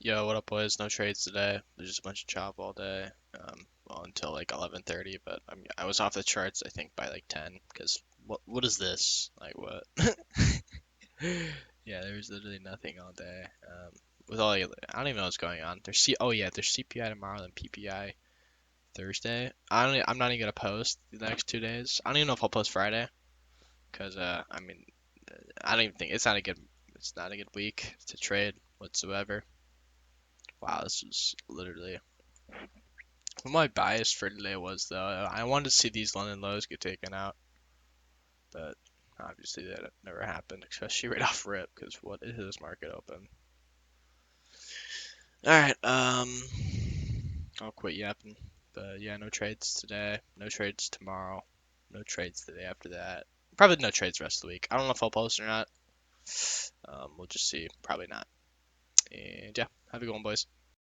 Yo, what up, boys? No trades today. There's just a bunch of chop all day. Well, until like 11:30, but I was off the charts I think by like 10. Because what is this? Like what? Yeah, there was literally nothing all day. With all the, I don't even know what's going on. Oh yeah, there's CPI tomorrow, then PPI Thursday. I'm not even gonna post the next 2 days. I don't even know if I'll post Friday, cause I mean, I don't even think it's not a good week to trade whatsoever. Wow, this was literally. What my bias for today was, though, I wanted to see these London lows get taken out, but obviously that never happened, especially right off rip, because what is this market open? All right, I'll quit yapping. But yeah, no trades today, no trades tomorrow, no trades the day after that. Probably no trades the rest of the week. I don't know if I'll post or not. We'll just see. Probably not. And yeah, have a good one, boys.